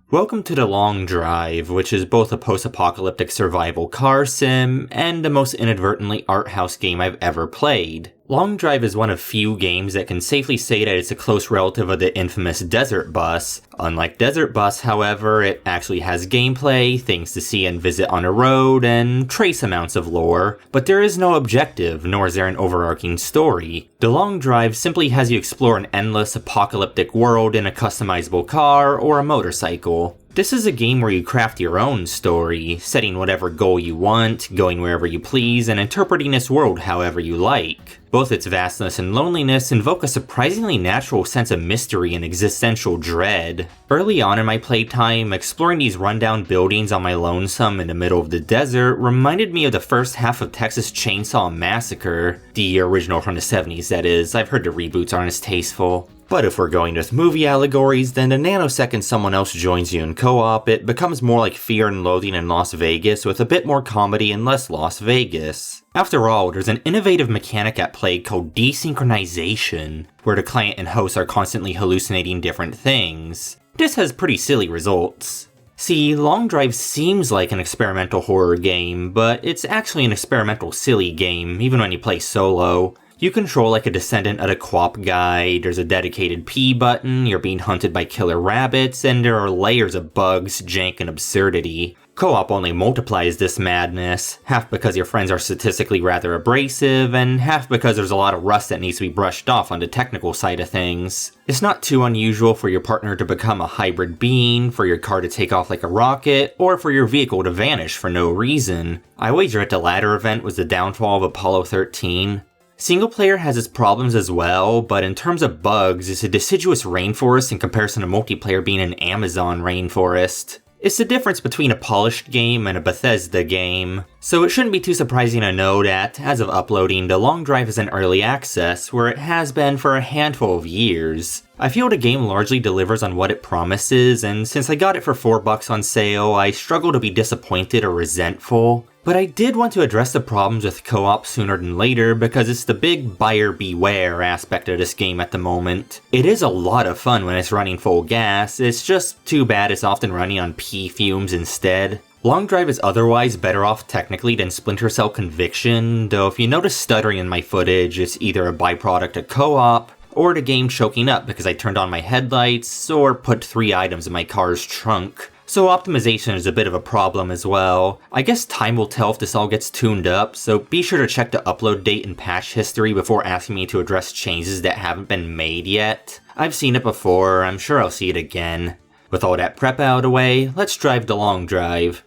Welcome to The Long Drive, which is both a post-apocalyptic survival car sim and the most inadvertently art house game I've ever played. Long Drive is one of few games that can safely say that it's a close relative of the infamous Desert Bus. Unlike Desert Bus, however, it actually has gameplay, things to see and visit on a road, and trace amounts of lore, but there is no objective, nor is there an overarching story. The Long Drive simply has you explore an endless apocalyptic world in a customizable car or a motorcycle. This is a game where you craft your own story, setting whatever goal you want, going wherever you please, and interpreting this world however you like. Both its vastness and loneliness invoke a surprisingly natural sense of mystery and existential dread. Early on in my playtime, exploring these rundown buildings on my lonesome in the middle of the desert reminded me of the first half of Texas Chainsaw Massacre, the original from the 70s that is. I've heard the reboots aren't as tasteful. But if we're going with movie allegories, then the nanosecond someone else joins you in co-op, it becomes more like Fear and Loathing in Las Vegas with a bit more comedy and less Las Vegas. After all, there's an innovative mechanic at play called desynchronization, where the client and host are constantly hallucinating different things. This has pretty silly results. See, Long Drive seems like an experimental horror game, but it's actually an experimental silly game, even when you play solo. You control like a descendant of the co-op guy, there's a dedicated P button, you're being hunted by killer rabbits, and there are layers of bugs, jank, and absurdity. Co-op only multiplies this madness, half because your friends are statistically rather abrasive, and half because there's a lot of rust that needs to be brushed off on the technical side of things. It's not too unusual for your partner to become a hybrid being, for your car to take off like a rocket, or for your vehicle to vanish for no reason. I wager at the latter event was the downfall of Apollo 13. Single player has its problems as well, but in terms of bugs, it's a deciduous rainforest in comparison to multiplayer being an Amazon rainforest. It's the difference between a polished game and a Bethesda game, so it shouldn't be too surprising to know that, as of uploading, The Long Drive is in early access, where it has been for a handful of years. I feel the game largely delivers on what it promises, and since I got it for $4 on sale, I struggle to be disappointed or resentful. But I did want to address the problems with co-op sooner than later because it's the big buyer beware aspect of this game at the moment. It is a lot of fun when it's running full gas, it's just too bad it's often running on pea fumes instead. Long Drive is otherwise better off technically than Splinter Cell Conviction, though if you notice stuttering in my footage, it's either a byproduct of co-op, or the game choking up because I turned on my headlights, or put 3 items in my car's trunk. So optimization is a bit of a problem as well. I guess time will tell if this all gets tuned up, so be sure to check the upload date and patch history before asking me to address changes that haven't been made yet. I've seen it before, I'm sure I'll see it again. With all that prep out of the way, let's drive the Long Drive.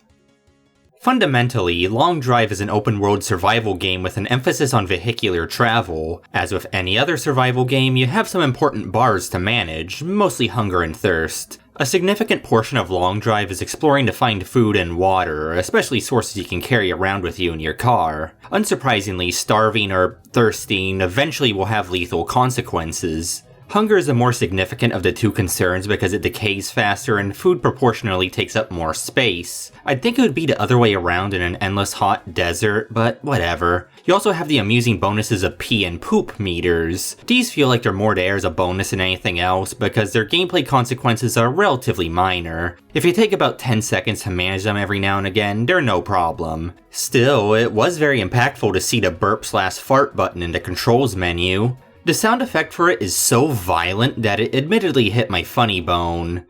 Fundamentally, Long Drive is an open-world survival game with an emphasis on vehicular travel. As with any other survival game, you have some important bars to manage, mostly hunger and thirst. A significant portion of Long Drive is exploring to find food and water, especially sources you can carry around with you in your car. Unsurprisingly, starving or thirsting eventually will have lethal consequences. Hunger is the more significant of the two concerns because it decays faster and food proportionally takes up more space. I'd think it would be the other way around in an endless hot desert, but whatever. You also have the amusing bonuses of pee and poop meters. These feel like they're more there as a bonus than anything else because their gameplay consequences are relatively minor. If you take about 10 seconds to manage them every now and again, they're no problem. Still, it was very impactful to see the burp/fart button in the controls menu. The sound effect for it is so violent that it admittedly hit my funny bone.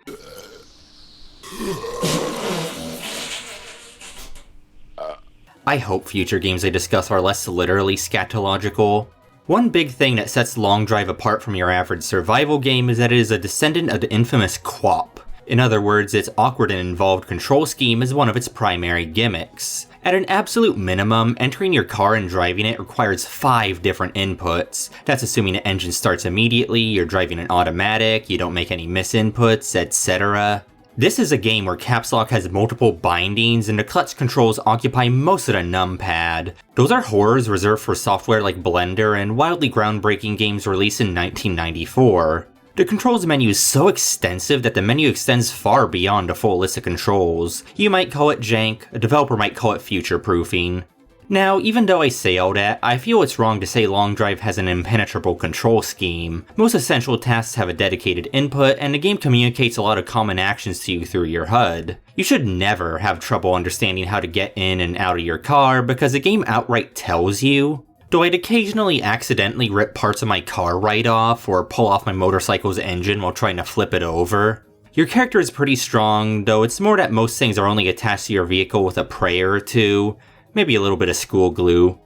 I hope future games I discuss are less literally scatological. One big thing that sets Long Drive apart from your average survival game is that it is a descendant of the infamous QWOP. In other words, its awkward and involved control scheme is one of its primary gimmicks. At an absolute minimum, entering your car and driving it requires 5 different inputs. That's assuming the engine starts immediately, you're driving an automatic, you don't make any misinputs, etc. This is a game where caps lock has multiple bindings and the clutch controls occupy most of the numpad. Those are horrors reserved for software like Blender and wildly groundbreaking games released in 1994. The controls menu is so extensive that the menu extends far beyond a full list of controls. You might call it jank, a developer might call it future-proofing. Now, even though I sailed it, I feel it's wrong to say Long Drive has an impenetrable control scheme. Most essential tasks have a dedicated input, and the game communicates a lot of common actions to you through your HUD. You should never have trouble understanding how to get in and out of your car, because the game outright tells you. Though I'd occasionally accidentally rip parts of my car right off, or pull off my motorcycle's engine while trying to flip it over. Your character is pretty strong, though it's more that most things are only attached to your vehicle with a prayer or two. Maybe a little bit of school glue.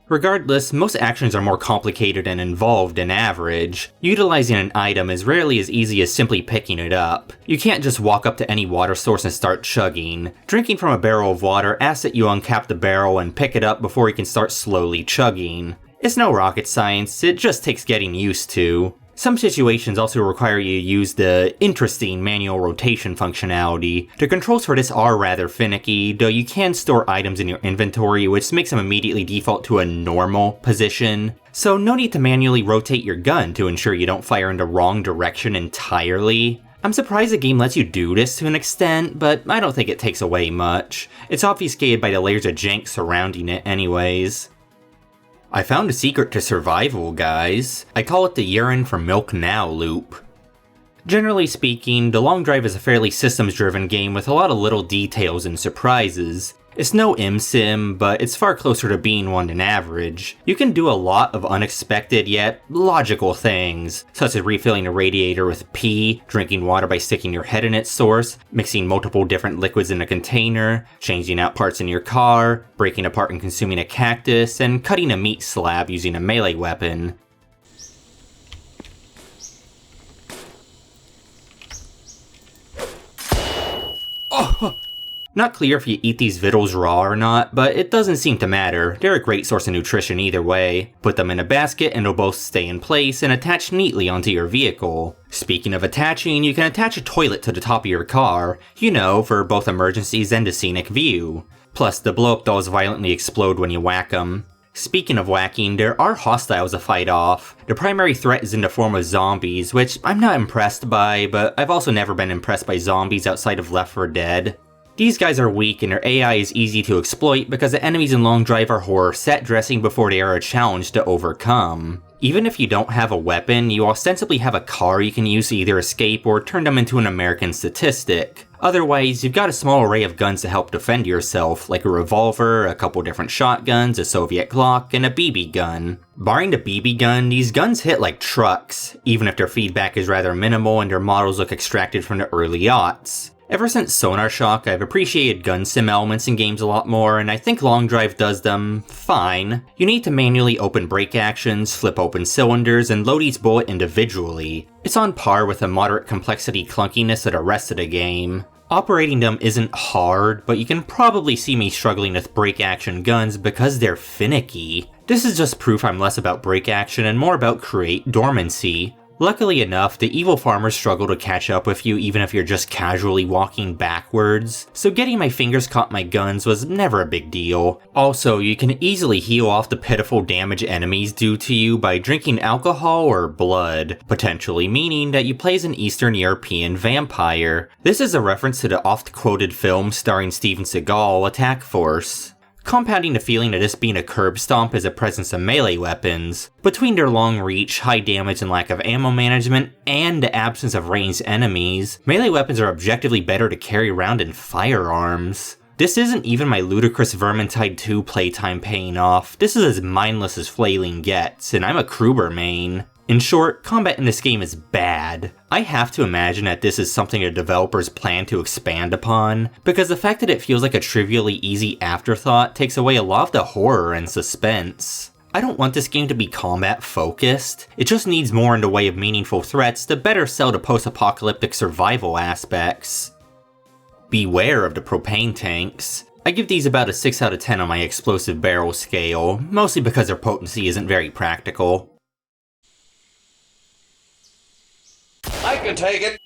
Regardless, most actions are more complicated and involved than average. Utilizing an item is rarely as easy as simply picking it up. You can't just walk up to any water source and start chugging. Drinking from a barrel of water asks that you uncap the barrel and pick it up before you can start slowly chugging. It's no rocket science, it just takes getting used to. Some situations also require you to use the interesting manual rotation functionality. The controls for this are rather finicky, though you can store items in your inventory, which makes them immediately default to a normal position. So no need to manually rotate your gun to ensure you don't fire in the wrong direction entirely. I'm surprised the game lets you do this to an extent, but I don't think it takes away much. It's obfuscated by the layers of jank surrounding it anyways. I found a secret to survival, guys. I call it the urine for milk now loop. Generally speaking, the Long Drive is a fairly systems-driven game with a lot of little details and surprises. It's no sim, but it's far closer to being one than average. You can do a lot of unexpected yet logical things, such as refilling a radiator with pee, drinking water by sticking your head in its source, mixing multiple different liquids in a container, changing out parts in your car, breaking apart and consuming a cactus, and cutting a meat slab using a melee weapon. Not clear if you eat these vittles raw or not, but it doesn't seem to matter. They're a great source of nutrition either way. Put them in a basket and they'll both stay in place and attach neatly onto your vehicle. Speaking of attaching, you can attach a toilet to the top of your car, you know, for both emergencies and a scenic view. Plus, the blow-up dolls violently explode when you whack them. Speaking of whacking, there are hostiles to fight off. The primary threat is in the form of zombies, which I'm not impressed by, but I've also never been impressed by zombies outside of Left 4 Dead. These guys are weak and their AI is easy to exploit because the enemies in Long Drive are horror set dressing before they are a challenge to overcome. Even if you don't have a weapon, you ostensibly have a car you can use to either escape or turn them into an American statistic. Otherwise, you've got a small array of guns to help defend yourself, like a revolver, a couple different shotguns, a Soviet Glock, and a BB gun. Barring the BB gun, these guns hit like trucks, even if their feedback is rather minimal and their models look extracted from the early aughts. Ever since Sonar Shock, I've appreciated gun sim elements in games a lot more, and I think Long Drive does them fine. You need to manually open brake actions, flip open cylinders, and load each bullet individually. It's on par with the moderate complexity clunkiness of the rest of the game. Operating them isn't hard, but you can probably see me struggling with brake action guns because they're finicky. This is just proof I'm less about brake action and more about create dormancy. Luckily enough, the evil farmers struggle to catch up with you even if you're just casually walking backwards, so getting my fingers caught in my guns was never a big deal. Also, you can easily heal off the pitiful damage enemies do to you by drinking alcohol or blood, potentially meaning that you play as an Eastern European vampire. This is a reference to the oft-quoted film starring Steven Seagal, Attack Force. Compounding the feeling of this being a curb stomp is the presence of melee weapons. Between their long reach, high damage, and lack of ammo management, and the absence of ranged enemies, melee weapons are objectively better to carry around than firearms. This isn't even my ludicrous Vermintide 2 playtime paying off. This is as mindless as flailing gets, and I'm a Kruber main. In short, combat in this game is bad. I have to imagine that this is something the developers plan to expand upon, because the fact that it feels like a trivially easy afterthought takes away a lot of the horror and suspense. I don't want this game to be combat focused, it just needs more in the way of meaningful threats to better sell the post-apocalyptic survival aspects. Beware of the propane tanks. I give these about a 6 out of 10 on my explosive barrel scale, mostly because their potency isn't very practical. I can take it.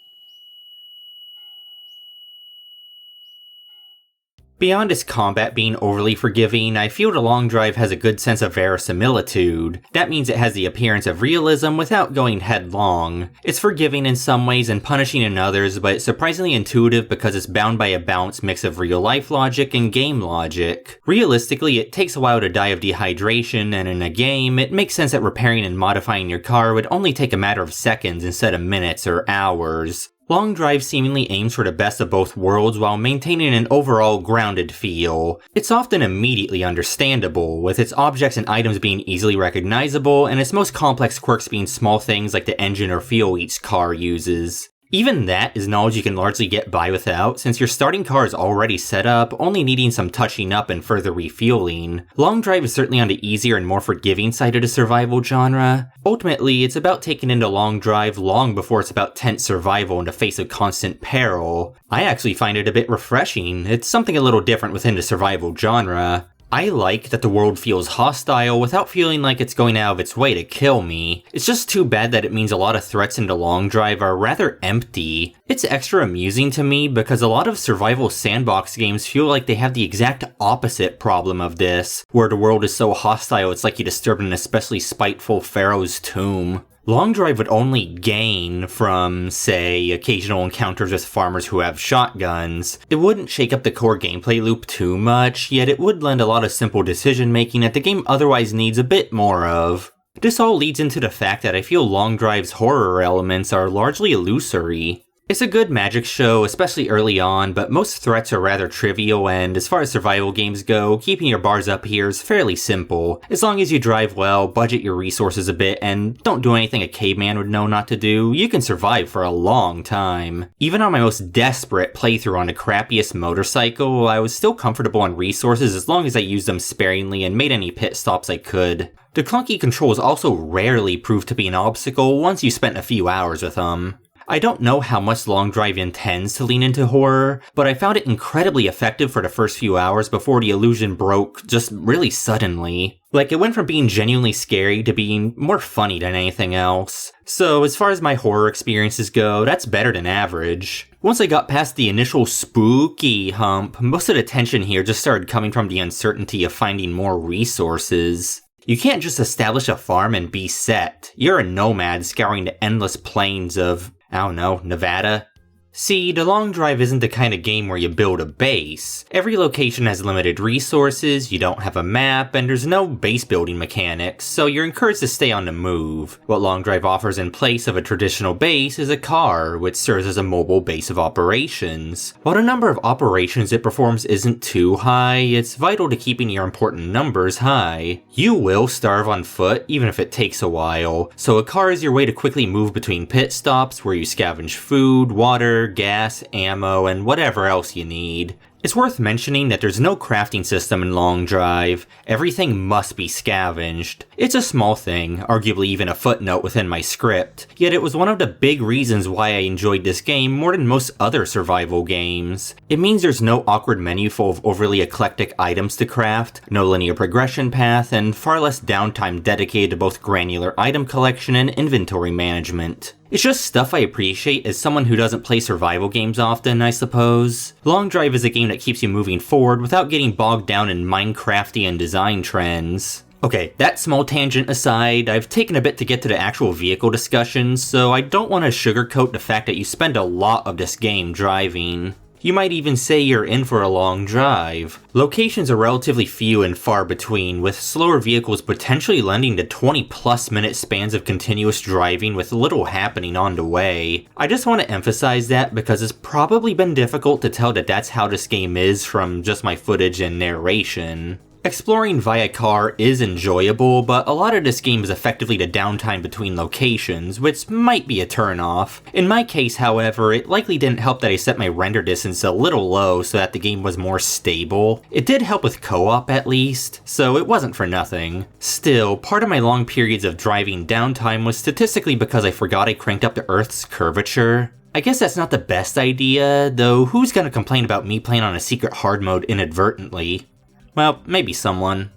Beyond its combat being overly forgiving, I feel the long drive has a good sense of verisimilitude. That means it has the appearance of realism without going headlong. It's forgiving in some ways and punishing in others, but it's surprisingly intuitive because it's bound by a balanced mix of real-life logic and game logic. Realistically, it takes a while to die of dehydration, and in a game, it makes sense that repairing and modifying your car would only take a matter of seconds instead of minutes or hours. Long Drive seemingly aims for the best of both worlds while maintaining an overall grounded feel. It's often immediately understandable, with its objects and items being easily recognizable, and its most complex quirks being small things like the engine or fuel each car uses. Even that is knowledge you can largely get by without, since your starting car is already set up, only needing some touching up and further refueling. Long Drive is certainly on the easier and more forgiving side of the survival genre. Ultimately, it's about taking into Long Drive long before it's about tense survival in the face of constant peril. I actually find it a bit refreshing. It's something a little different within the survival genre. I like that the world feels hostile without feeling like it's going out of its way to kill me. It's just too bad that it means a lot of threats into Long Drive are rather empty. It's extra amusing to me because a lot of survival sandbox games feel like they have the exact opposite problem of this, where the world is so hostile it's like you disturbed an especially spiteful pharaoh's tomb. Long Drive would only gain from, say, occasional encounters with farmers who have shotguns. It wouldn't shake up the core gameplay loop too much, yet it would lend a lot of simple decision making that the game otherwise needs a bit more of. This all leads into the fact that I feel Long Drive's horror elements are largely illusory. It's a good magic show, especially early on, but most threats are rather trivial, and as far as survival games go, keeping your bars up here is fairly simple. As long as you drive well, budget your resources a bit, and don't do anything a caveman would know not to do, you can survive for a long time. Even on my most desperate playthrough on the crappiest motorcycle, I was still comfortable on resources as long as I used them sparingly and made any pit stops I could. The clunky controls also rarely prove to be an obstacle once you spent a few hours with them. I don't know how much Long Drive intends to lean into horror, but I found it incredibly effective for the first few hours before the illusion broke just really suddenly. Like, it went from being genuinely scary to being more funny than anything else. So, as far as my horror experiences go, that's better than average. Once I got past the initial spooky hump, most of the tension here just started coming from the uncertainty of finding more resources. You can't just establish a farm and be set. You're a nomad scouring the endless plains of, I don't know, Nevada? See, the Long Drive isn't the kind of game where you build a base. Every location has limited resources, you don't have a map, and there's no base building mechanics, so you're encouraged to stay on the move. What Long Drive offers in place of a traditional base is a car, which serves as a mobile base of operations. While the number of operations it performs isn't too high, it's vital to keeping your important numbers high. You will starve on foot, even if it takes a while, so a car is your way to quickly move between pit stops where you scavenge food, water, gas, ammo, and whatever else you need. It's worth mentioning that there's no crafting system in Long Drive. Everything must be scavenged. It's a small thing, arguably even a footnote within my script, yet it was one of the big reasons why I enjoyed this game more than most other survival games. It means there's no awkward menu full of overly eclectic items to craft, no linear progression path, and far less downtime dedicated to both granular item collection and inventory management. It's just stuff I appreciate as someone who doesn't play survival games often, I suppose. Long Drive is a game that keeps you moving forward without getting bogged down in Minecraftian design trends. Okay, that small tangent aside, I've taken a bit to get to the actual vehicle discussion, so I don't want to sugarcoat the fact that you spend a lot of this game driving. You might even say you're in for a long drive. Locations are relatively few and far between, with slower vehicles potentially lending to 20+ minute spans of continuous driving with little happening on the way. I just want to emphasize that because it's probably been difficult to tell that that's how this game is from just my footage and narration. Exploring via car is enjoyable, but a lot of this game is effectively the downtime between locations, which might be a turnoff. In my case, however, it likely didn't help that I set my render distance a little low so that the game was more stable. It did help with co-op at least, so it wasn't for nothing. Still, part of my long periods of driving downtime was statistically because I forgot I cranked up the Earth's curvature. I guess that's not the best idea, though who's gonna complain about me playing on a secret hard mode inadvertently? Well, maybe someone.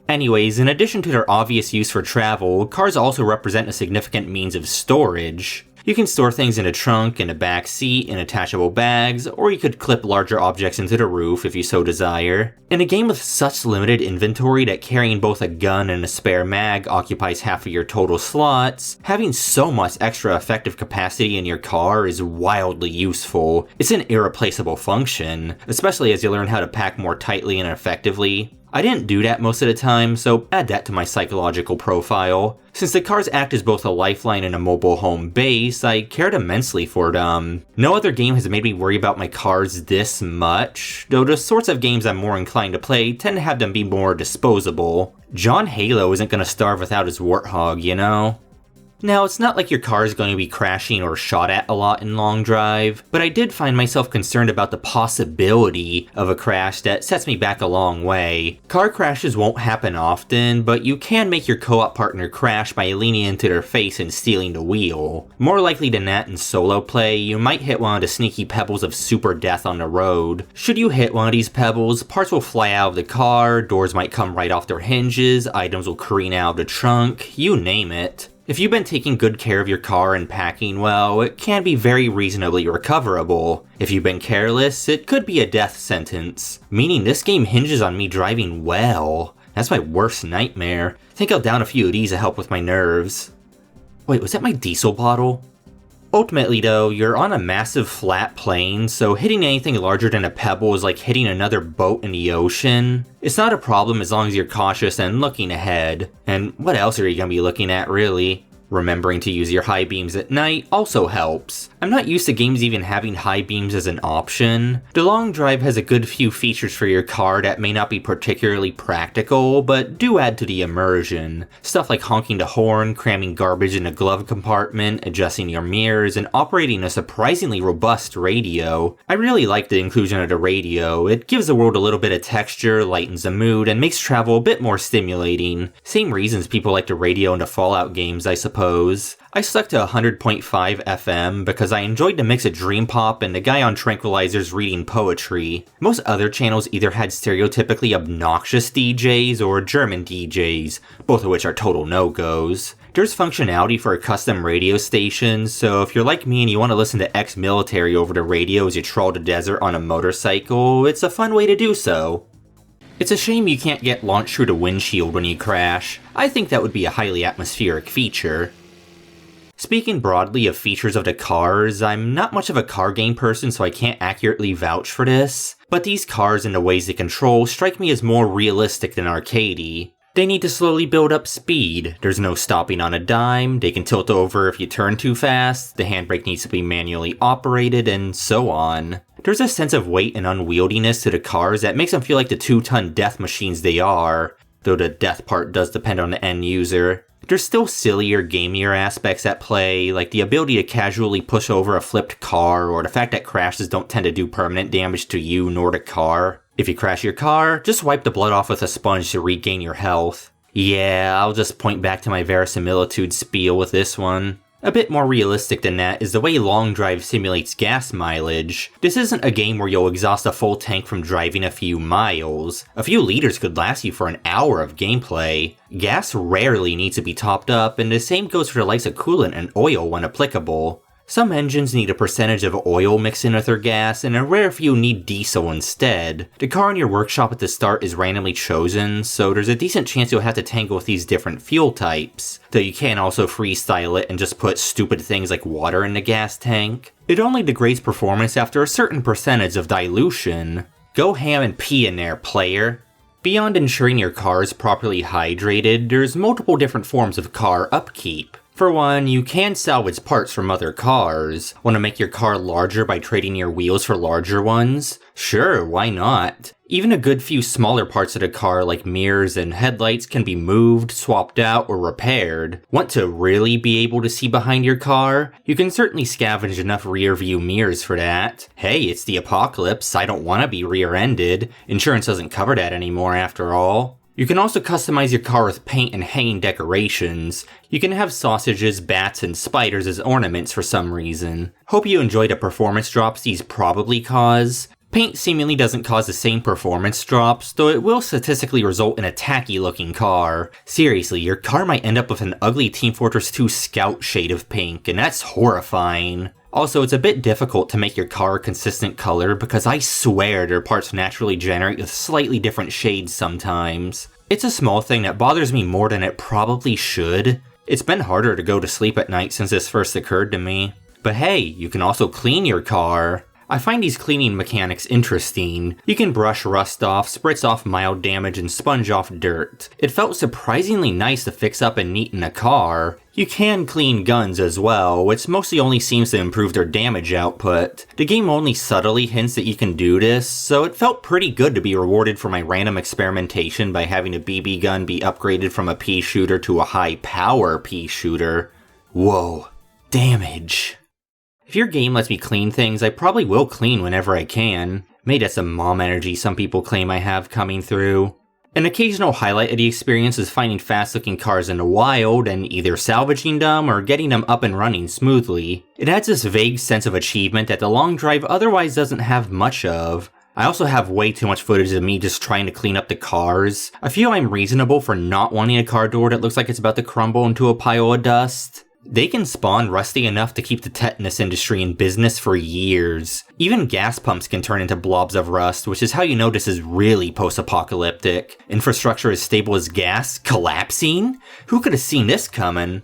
Anyways, in addition to their obvious use for travel, cars also represent a significant means of storage. You can store things in a trunk, in a back seat, in attachable bags, or you could clip larger objects into the roof if you so desire. In a game with such limited inventory that carrying both a gun and a spare mag occupies half of your total slots, having so much extra effective capacity in your car is wildly useful. It's an irreplaceable function, especially as you learn how to pack more tightly and effectively. I didn't do that most of the time, so add that to my psychological profile. Since the cars act as both a lifeline and a mobile home base, I cared immensely for them. No other game has made me worry about my cars this much, though the sorts of games I'm more inclined to play tend to have them be more disposable. John Halo isn't gonna starve without his warthog, you know? Now, it's not like your car is going to be crashing or shot at a lot in long drive, but I did find myself concerned about the possibility of a crash that sets me back a long way. Car crashes won't happen often, but you can make your co-op partner crash by leaning into their face and stealing the wheel. More likely than that in solo play, you might hit one of the sneaky pebbles of super death on the road. Should you hit one of these pebbles, parts will fly out of the car, doors might come right off their hinges, items will careen out of the trunk, you name it. If you've been taking good care of your car and packing well, it can be very reasonably recoverable. If you've been careless, it could be a death sentence. Meaning this game hinges on me driving well. That's my worst nightmare. I think I'll down a few of these to help with my nerves. Wait, was that my diesel bottle? Ultimately though, you're on a massive flat plane, so hitting anything larger than a pebble is like hitting another boat in the ocean. It's not a problem as long as you're cautious and looking ahead. And what else are you gonna be looking at, really? Remembering to use your high beams at night also helps. I'm not used to games even having high beams as an option. The long drive has a good few features for your car that may not be particularly practical, but do add to the immersion. Stuff like honking the horn, cramming garbage in a glove compartment, adjusting your mirrors, and operating a surprisingly robust radio. I really like the inclusion of the radio. It gives the world a little bit of texture, lightens the mood, and makes travel a bit more stimulating. Same reasons people like the radio in the Fallout games, I suppose. I stuck to 100.5 FM because I enjoyed the mix of dream pop and the guy on tranquilizers reading poetry. Most other channels either had stereotypically obnoxious DJs or German DJs, both of which are total no-goes. There's functionality for a custom radio station, so if you're like me and you want to listen to ex-military over the radio as you trawl the desert on a motorcycle, it's a fun way to do so. It's a shame you can't get launched through the windshield when you crash. I think that would be a highly atmospheric feature. Speaking broadly of features of the cars, I'm not much of a car game person so I can't accurately vouch for this, but these cars and the ways they control strike me as more realistic than arcadey. They need to slowly build up speed, there's no stopping on a dime, they can tilt over if you turn too fast, the handbrake needs to be manually operated, and so on. There's a sense of weight and unwieldiness to the cars that makes them feel like the 2-ton death machines they are, though the death part does depend on the end user. There's still sillier, gamier aspects at play, like the ability to casually push over a flipped car, or the fact that crashes don't tend to do permanent damage to you nor the car. If you crash your car, just wipe the blood off with a sponge to regain your health. Yeah, I'll just point back to my verisimilitude spiel with this one. A bit more realistic than that is the way Long Drive simulates gas mileage. This isn't a game where you'll exhaust a full tank from driving a few miles. A few liters could last you for an hour of gameplay. Gas rarely needs to be topped up, and the same goes for the likes of coolant and oil when applicable. Some engines need a percentage of oil mixed in with their gas, and a rare few need diesel instead. The car in your workshop at the start is randomly chosen, so there's a decent chance you'll have to tangle with these different fuel types. Though you can also freestyle it and just put stupid things like water in the gas tank. It only degrades performance after a certain percentage of dilution. Go ham and pee in there, player. Beyond ensuring your car is properly hydrated, there's multiple different forms of car upkeep. For one, you can salvage parts from other cars. Want to make your car larger by trading your wheels for larger ones? Sure, why not? Even a good few smaller parts of the car like mirrors and headlights can be moved, swapped out, or repaired. Want to really be able to see behind your car? You can certainly scavenge enough rear view mirrors for that. Hey, it's the apocalypse, I don't want to be rear-ended. Insurance doesn't cover that anymore after all. You can also customize your car with paint and hanging decorations. You can have sausages, bats, and spiders as ornaments for some reason. Hope you enjoy the performance drops these probably cause. Paint seemingly doesn't cause the same performance drops, though it will statistically result in a tacky looking car. Seriously, your car might end up with an ugly Team Fortress 2 Scout shade of pink, and that's horrifying. Also, it's a bit difficult to make your car a consistent color because I swear their parts naturally generate with slightly different shades sometimes. It's a small thing that bothers me more than it probably should. It's been harder to go to sleep at night since this first occurred to me. But hey, you can also clean your car. I find these cleaning mechanics interesting. You can brush rust off, spritz off mild damage, and sponge off dirt. It felt surprisingly nice to fix up and neaten a car. You can clean guns as well, which mostly only seems to improve their damage output. The game only subtly hints that you can do this, so it felt pretty good to be rewarded for my random experimentation by having a BB gun be upgraded from a pea shooter to a high power pea shooter. Whoa, damage. If your game lets me clean things, I probably will clean whenever I can. Maybe that's some mom energy some people claim I have coming through. An occasional highlight of the experience is finding fast-looking cars in the wild and either salvaging them or getting them up and running smoothly. It adds this vague sense of achievement that the long drive otherwise doesn't have much of. I also have way too much footage of me just trying to clean up the cars. I feel I'm reasonable for not wanting a car door that looks like it's about to crumble into a pile of dust. They can spawn rusty enough to keep the tetanus industry in business for years. Even gas pumps can turn into blobs of rust, which is how you know this is really post-apocalyptic. Infrastructure as stable as gas collapsing? Who could have seen this coming?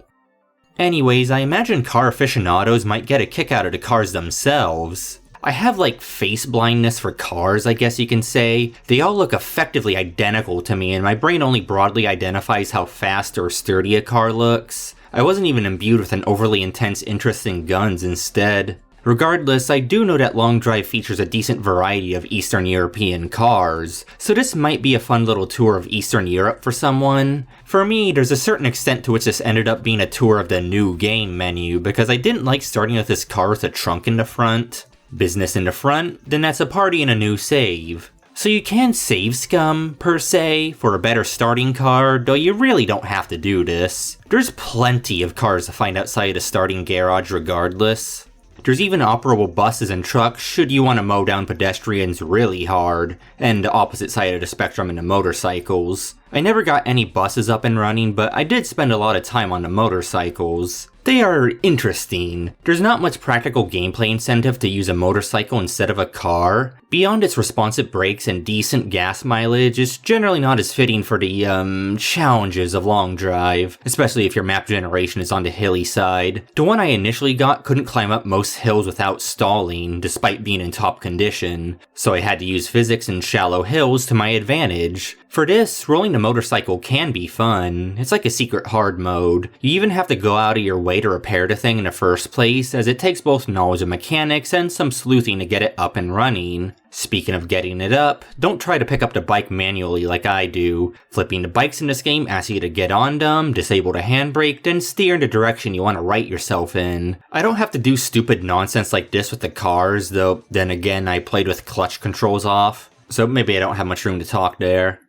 Anyways, I imagine car aficionados might get a kick out of the cars themselves. I have like face blindness for cars, I guess you can say. They all look effectively identical to me, and my brain only broadly identifies how fast or sturdy a car looks. I wasn't even imbued with an overly intense interest in guns instead. Regardless, I do know that Long Drive features a decent variety of Eastern European cars, so this might be a fun little tour of Eastern Europe for someone. For me, there's a certain extent to which this ended up being a tour of the new game menu, because I didn't like starting with this car with a trunk in the front. Business in the front, then that's a party and a new save. So you can save scum, per se, for a better starting car, though you really don't have to do this. There's plenty of cars to find outside a starting garage regardless. There's even operable buses and trucks should you want to mow down pedestrians really hard, and the opposite side of the spectrum into motorcycles. I never got any buses up and running, but I did spend a lot of time on the motorcycles. They are interesting. There's not much practical gameplay incentive to use a motorcycle instead of a car. Beyond its responsive brakes and decent gas mileage, it's generally not as fitting for the, challenges of Long Drive, especially if your map generation is on the hilly side. The one I initially got couldn't climb up most hills without stalling, despite being in top condition, so I had to use physics and shallow hills to my advantage. For this, rolling the motorcycle can be fun. It's like a secret hard mode. You even have to go out of your way to repair the thing in the first place, as it takes both knowledge of mechanics and some sleuthing to get it up and running. Speaking of getting it up, don't try to pick up the bike manually like I do. Flipping the bikes in this game asks you to get on them, disable the handbrake, then steer in the direction you want to right yourself in. I don't have to do stupid nonsense like this with the cars, though then again I played with clutch controls off, so maybe I don't have much room to talk there.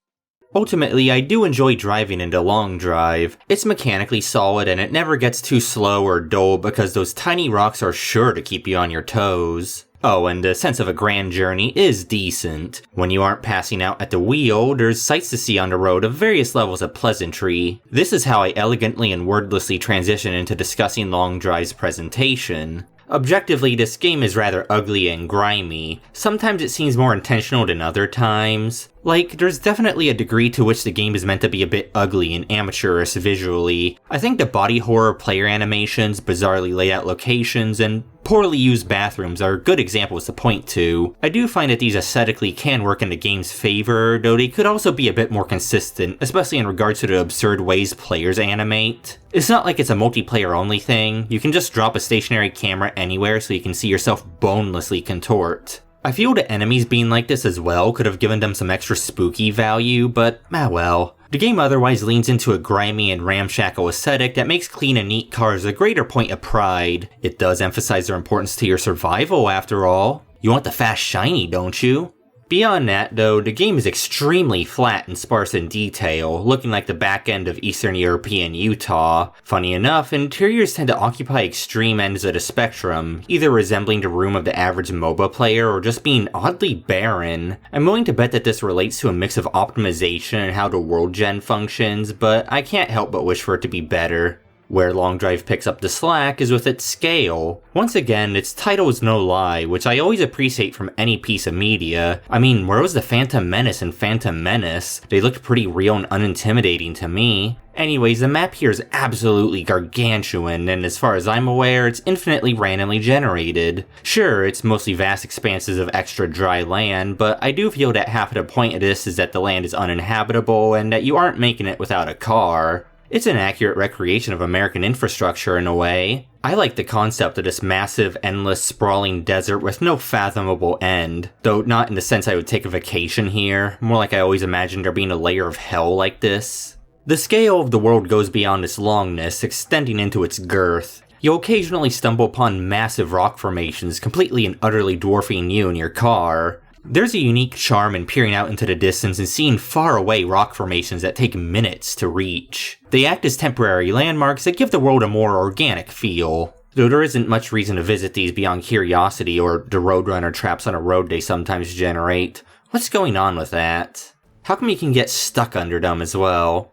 Ultimately, I do enjoy driving into Long Drive. It's mechanically solid and it never gets too slow or dull because those tiny rocks are sure to keep you on your toes. Oh, and the sense of a grand journey is decent. When you aren't passing out at the wheel, there's sights to see on the road of various levels of pleasantry. This is how I elegantly and wordlessly transition into discussing Long Drive's presentation. Objectively, this game is rather ugly and grimy. Sometimes it seems more intentional than other times. Like, there's definitely a degree to which the game is meant to be a bit ugly and amateurish visually. I think the body horror player animations, bizarrely laid out locations, and poorly used bathrooms are good examples to point to. I do find that these aesthetically can work in the game's favor, though they could also be a bit more consistent, especially in regards to the absurd ways players animate. It's not like it's a multiplayer only thing. You can just drop a stationary camera anywhere so you can see yourself bonelessly contort. I feel the enemies being like this as well could have given them some extra spooky value, but well. The game otherwise leans into a grimy and ramshackle aesthetic that makes clean and neat cars a greater point of pride. It does emphasize their importance to your survival after all. You want the fast shiny, don't you? Beyond that though, the game is extremely flat and sparse in detail, looking like the back end of Eastern European Utah. Funny enough, interiors tend to occupy extreme ends of the spectrum, either resembling the room of the average MOBA player or just being oddly barren. I'm willing to bet that this relates to a mix of optimization and how the world gen functions, but I can't help but wish for it to be better. Where Long Drive picks up the slack is with its scale. Once again, its title is no lie, which I always appreciate from any piece of media. I mean, where was the Phantom Menace in Phantom Menace? They looked pretty real and unintimidating to me. Anyways, the map here is absolutely gargantuan, and as far as I'm aware, it's infinitely randomly generated. Sure, it's mostly vast expanses of extra dry land, but I do feel that half of the point of this is that the land is uninhabitable and that you aren't making it without a car. It's an accurate recreation of American infrastructure in a way. I like the concept of this massive, endless, sprawling desert with no fathomable end, though not in the sense I would take a vacation here, more like I always imagined there being a layer of hell like this. The scale of the world goes beyond its longness, extending into its girth. You'll occasionally stumble upon massive rock formations completely and utterly dwarfing you and your car. There's a unique charm in peering out into the distance and seeing faraway rock formations that take minutes to reach. They act as temporary landmarks that give the world a more organic feel. Though there isn't much reason to visit these beyond curiosity or the roadrunner traps on a road they sometimes generate. What's going on with that? How come you can get stuck under them as well?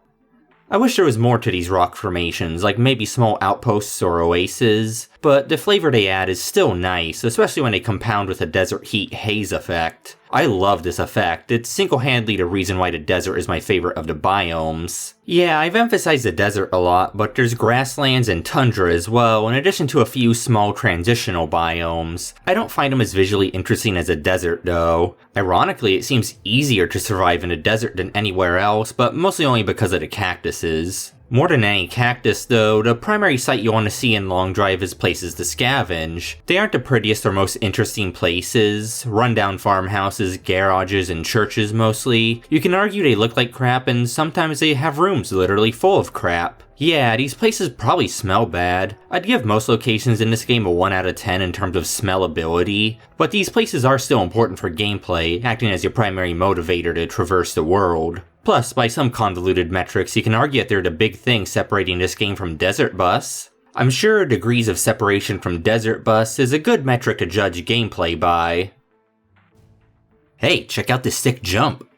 I wish there was more to these rock formations, like maybe small outposts or oases, but the flavor they add is still nice, especially when they compound with a desert heat haze effect. I love this effect. It's single-handedly the reason why the desert is my favorite of the biomes. Yeah, I've emphasized the desert a lot, but there's grasslands and tundra as well, in addition to a few small transitional biomes. I don't find them as visually interesting as a desert though. Ironically, it seems easier to survive in a desert than anywhere else, but mostly only because of the cactuses. More than any cactus though, the primary sight you want to see in Long Drive is places to scavenge. They aren't the prettiest or most interesting places, rundown farmhouses, garages, and churches mostly. You can argue they look like crap and sometimes they have rooms literally full of crap. Yeah, these places probably smell bad. I'd give most locations in this game a 1 out of 10 in terms of smellability, but these places are still important for gameplay, acting as your primary motivator to traverse the world. Plus, by some convoluted metrics, you can argue that they're the big thing separating this game from Desert Bus. I'm sure degrees of separation from Desert Bus is a good metric to judge gameplay by. Hey, check out this sick jump!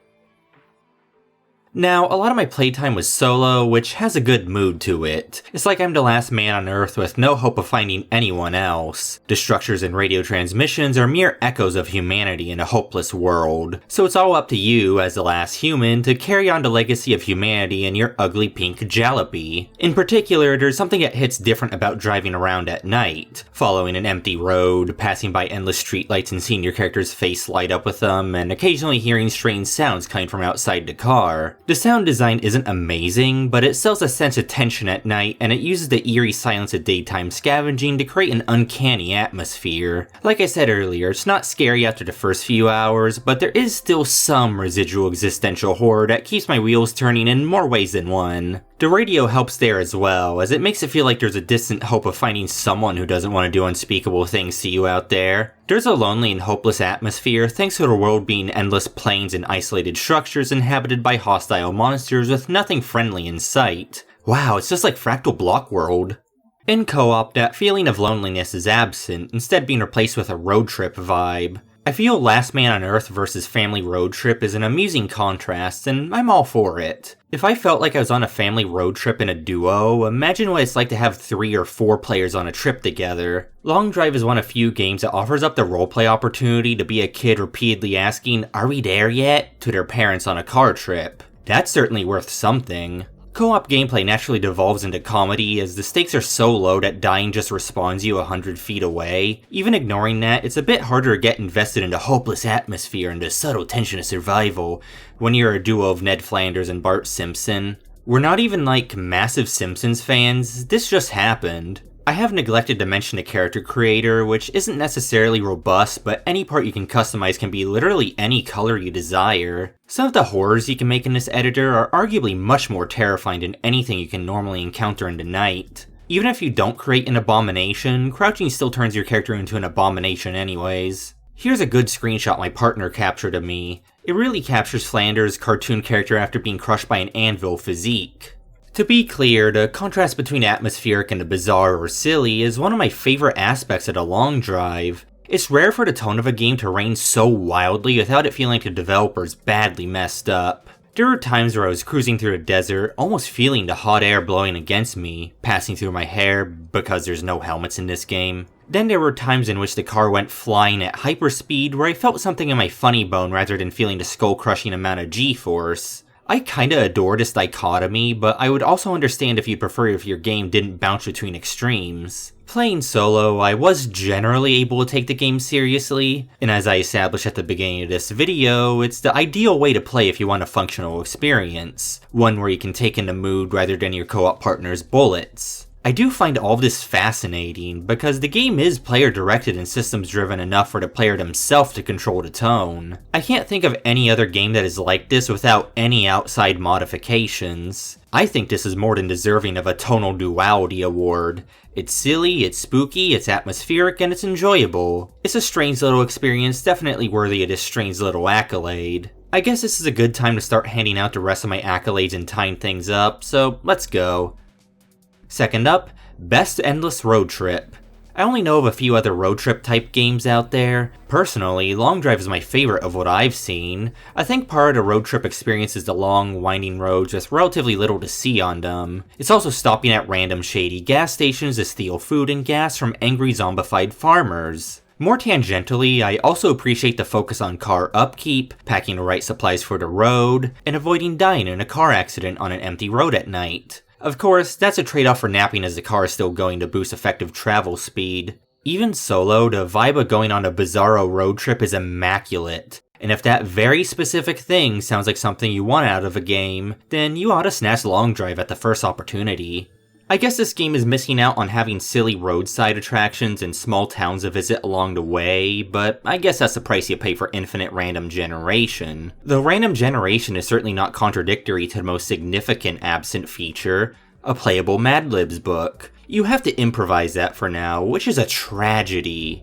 Now, a lot of my playtime was solo, which has a good mood to it. It's like I'm the last man on Earth with no hope of finding anyone else. The structures and radio transmissions are mere echoes of humanity in a hopeless world. So it's all up to you, as the last human, to carry on the legacy of humanity in your ugly pink jalopy. In particular, there's something that hits different about driving around at night. Following an empty road, passing by endless streetlights and seeing your character's face light up with them, and occasionally hearing strange sounds coming from outside the car. The sound design isn't amazing, but it sells a sense of tension at night, and it uses the eerie silence of daytime scavenging to create an uncanny atmosphere. Like I said earlier, it's not scary after the first few hours, but there is still some residual existential horror that keeps my wheels turning in more ways than one. The radio helps there as well, as it makes it feel like there's a distant hope of finding someone who doesn't want to do unspeakable things to you out there. There's a lonely and hopeless atmosphere thanks to the world being endless plains and isolated structures inhabited by hostile monsters with nothing friendly in sight. Wow, it's just like Fractal Block World. In co-op, that feeling of loneliness is absent, instead being replaced with a road trip vibe. I feel Last Man on Earth versus Family Road Trip is an amusing contrast, and I'm all for it. If I felt like I was on a family road trip in a duo, imagine what it's like to have 3 or 4 players on a trip together. Long Drive is one of few games that offers up the roleplay opportunity to be a kid repeatedly asking, "Are we there yet?" to their parents on a car trip. That's certainly worth something. Co-op gameplay naturally devolves into comedy as the stakes are so low that dying just respawns you 100 feet away. Even ignoring that, it's a bit harder to get invested in the hopeless atmosphere and the subtle tension of survival when you're a duo of Ned Flanders and Bart Simpson. We're not even like massive Simpsons fans, this just happened. I have neglected to mention the character creator, which isn't necessarily robust, but any part you can customize can be literally any color you desire. Some of the horrors you can make in this editor are arguably much more terrifying than anything you can normally encounter in the night. Even if you don't create an abomination, crouching still turns your character into an abomination anyways. Here's a good screenshot my partner captured of me. It really captures Flanders' cartoon character after being crushed by an anvil physique. To be clear, the contrast between atmospheric and the bizarre or silly is one of my favorite aspects of the long drive. It's rare for the tone of a game to range so wildly without it feeling like the developers badly messed up. There were times where I was cruising through the desert, almost feeling the hot air blowing against me, passing through my hair because there's no helmets in this game. Then there were times in which the car went flying at hyperspeed where I felt something in my funny bone rather than feeling the skull-crushing amount of G-force. I kinda adore this dichotomy, but I would also understand if you'd prefer if your game didn't bounce between extremes. Playing solo, I was generally able to take the game seriously, and as I established at the beginning of this video, it's the ideal way to play if you want a functional experience, one where you can take in the mood rather than your co-op partner's bullets. I do find all of this fascinating, because the game is player-directed and systems-driven enough for the player themselves to control the tone. I can't think of any other game that is like this without any outside modifications. I think this is more than deserving of a Tonal Duality award. It's silly, it's spooky, it's atmospheric, and it's enjoyable. It's a strange little experience, definitely worthy of this strange little accolade. I guess this is a good time to start handing out the rest of my accolades and tying things up, so let's go. Second up, Best Endless Road Trip. I only know of a few other road trip type games out there. Personally, Long Drive is my favorite of what I've seen. I think part of the road trip experience is the long, winding roads with relatively little to see on them. It's also stopping at random shady gas stations to steal food and gas from angry zombified farmers. More tangentially, I also appreciate the focus on car upkeep, packing the right supplies for the road, and avoiding dying in a car accident on an empty road at night. Of course, that's a trade-off for napping as the car is still going to boost effective travel speed. Even solo, the vibe of going on a bizarro road trip is immaculate. And if that very specific thing sounds like something you want out of a game, then you ought to snatch Long Drive at the first opportunity. I guess this game is missing out on having silly roadside attractions and small towns to visit along the way, but I guess that's the price you pay for infinite random generation. Though random generation is certainly not contradictory to the most significant absent feature, a playable Mad Libs book. You have to improvise that for now, which is a tragedy.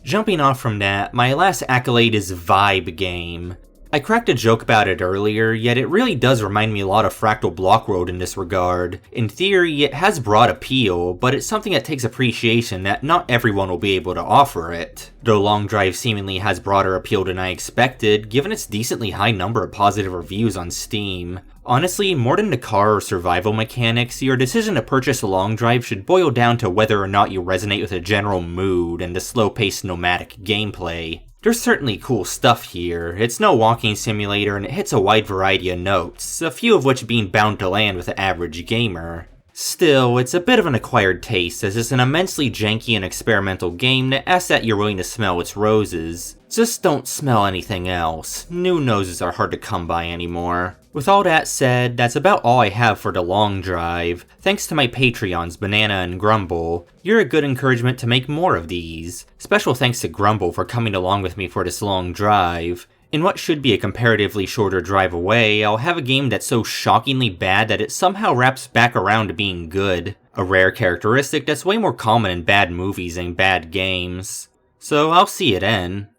Jumping off from that, my last accolade is Vibe Game. I cracked a joke about it earlier, yet it really does remind me a lot of Fractal Block World in this regard. In theory, it has broad appeal, but it's something that takes appreciation that not everyone will be able to offer it. Though Long Drive seemingly has broader appeal than I expected, given its decently high number of positive reviews on Steam. Honestly, more than the car or survival mechanics, your decision to purchase a Long Drive should boil down to whether or not you resonate with the general mood and the slow-paced nomadic gameplay. There's certainly cool stuff here. It's no walking simulator and it hits a wide variety of notes, a few of which being bound to land with the average gamer. Still, it's a bit of an acquired taste, as it's an immensely janky and experimental game that asks that you're willing to smell its roses. Just don't smell anything else. New noses are hard to come by anymore. With all that said, that's about all I have for the Long Drive. Thanks to my Patreons, Banana and Grumble. You're a good encouragement to make more of these. Special thanks to Grumble for coming along with me for this long drive. In what should be a comparatively shorter drive away, I'll have a game that's so shockingly bad that it somehow wraps back around to being good. A rare characteristic that's way more common in bad movies than bad games. So I'll see you then.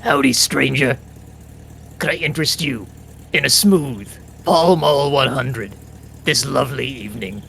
Howdy, stranger. Could I interest you in a smooth Pall Mall 100 this lovely evening?